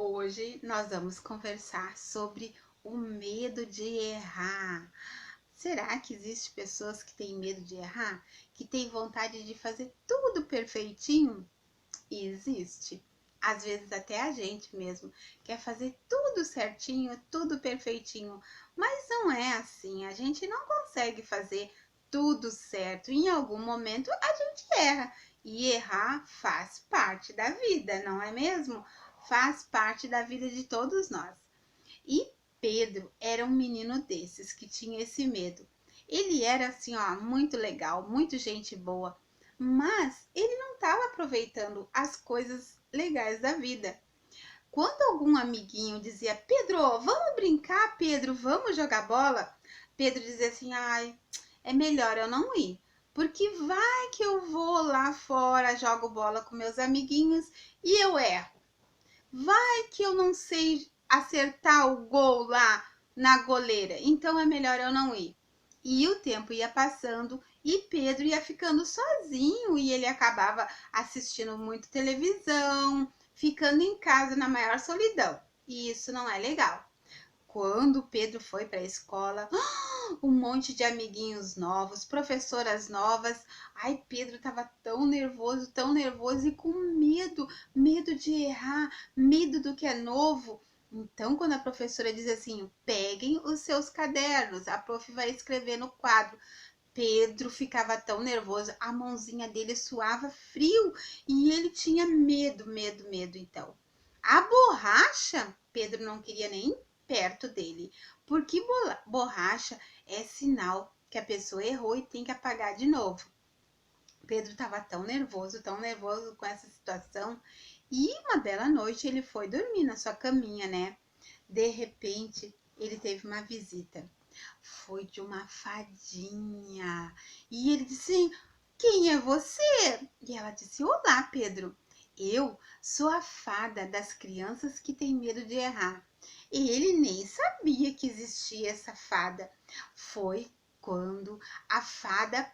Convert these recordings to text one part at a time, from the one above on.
Hoje nós vamos conversar sobre o medo de errar. Será que existe pessoas que têm medo de errar? Que têm vontade de fazer tudo perfeitinho? E existe. Às vezes até a gente mesmo quer fazer tudo certinho, tudo perfeitinho, mas não é assim. A gente não consegue fazer tudo certo. Em algum momento a gente erra. E errar faz parte da vida, não é mesmo? Faz parte da vida de todos nós. E Pedro era um menino desses que tinha esse medo. Ele era assim, ó, muito legal, muito gente boa, mas ele não estava aproveitando as coisas legais da vida. Quando algum amiguinho dizia: Pedro, vamos brincar, Pedro, vamos jogar bola? Pedro dizia assim: ai, é melhor eu não ir, porque vai que eu vou lá fora, jogo bola com meus amiguinhos e eu erro. Vai que eu não sei acertar o gol lá na goleira, então é melhor eu não ir. E o tempo ia passando e Pedro ia ficando sozinho e ele acabava assistindo muito televisão, ficando em casa na maior solidão. E isso não é legal. Quando Pedro foi para a escola, um monte de amiguinhos novos, professoras novas. Ai, Pedro estava tão nervoso e com medo, medo de errar, medo do que é novo. Então, quando a professora diz assim: peguem os seus cadernos, a prof vai escrever no quadro. Pedro ficava tão nervoso, a mãozinha dele suava frio e ele tinha medo. Então, a borracha, Pedro não queria nem perto dele, porque borracha é sinal que a pessoa errou e tem que apagar de novo. Pedro estava tão nervoso com essa situação. E uma bela noite ele foi dormir na sua caminha, né? De repente, ele teve uma visita. Foi de uma fadinha. E ele disse: quem é você? E ela disse: olá, Pedro. Eu sou a fada das crianças que têm medo de errar. E ele nem sabia que existia essa fada. Foi quando a fada,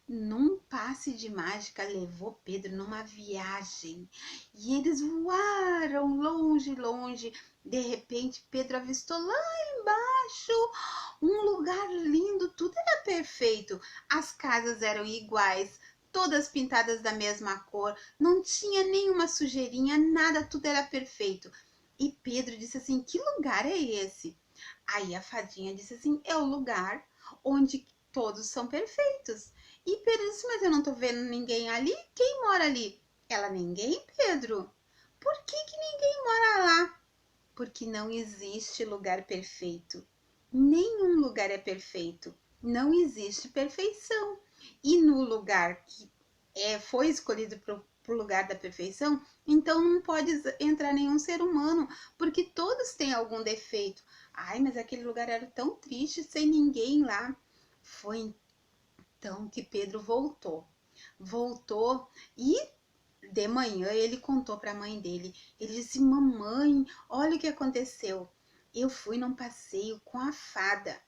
num passe de mágica, levou Pedro numa viagem. E eles voaram longe. De repente, Pedro avistou lá embaixo um lugar lindo, tudo era perfeito. As casas eram iguais, todas pintadas da mesma cor, não tinha nenhuma sujeirinha, nada, tudo era perfeito. E Pedro disse assim: que lugar é esse? Aí a fadinha disse assim: é o lugar onde todos são perfeitos. E Pedro disse: mas eu não tô vendo ninguém ali. Quem mora ali? Ela: ninguém, Pedro. Por que ninguém mora lá? Porque não existe lugar perfeito. Nenhum lugar é perfeito. Não existe perfeição. E no lugar que foi escolhido para o lugar da perfeição, então não pode entrar nenhum ser humano, porque todos têm algum defeito. Ai, mas aquele lugar era tão triste, sem ninguém lá. Foi então que Pedro voltou. Voltou e de manhã ele contou para a mãe dele. Ele disse: mamãe, olha o que aconteceu. Eu fui num passeio com a fada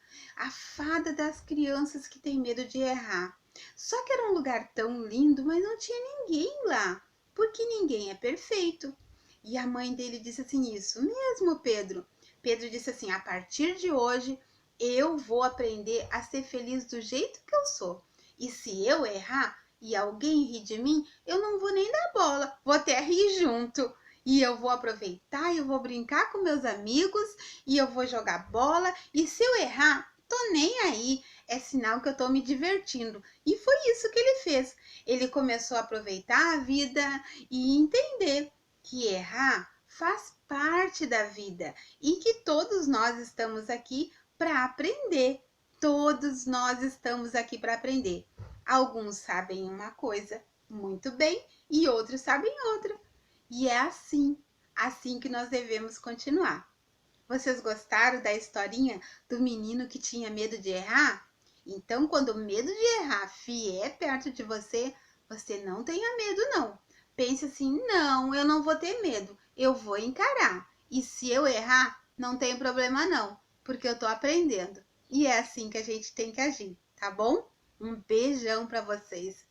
das crianças que tem medo de errar. Só que era um lugar tão lindo, mas não tinha ninguém lá, porque ninguém é perfeito. E a mãe dele disse assim: isso mesmo, Pedro. Pedro disse assim: a partir de hoje eu vou aprender a ser feliz do jeito que eu sou. E se eu errar e alguém rir de mim, eu não vou nem dar bola, vou até rir junto. E eu vou aproveitar, eu vou brincar com meus amigos e eu vou jogar bola. E se eu errar, tô nem aí. É sinal que eu tô me divertindo. E foi isso que ele fez. Ele começou a aproveitar a vida e entender que errar faz parte da vida e que todos nós estamos aqui para aprender. Todos nós estamos aqui para aprender. Alguns sabem uma coisa muito bem e outros sabem outra. E é assim que nós devemos continuar. Vocês gostaram da historinha do menino que tinha medo de errar? Então, quando o medo de errar vier perto de você, você não tenha medo não. Pense assim: não, eu não vou ter medo, eu vou encarar. E se eu errar, não tem problema não, porque eu tô aprendendo. E é assim que a gente tem que agir, tá bom? Um beijão para vocês.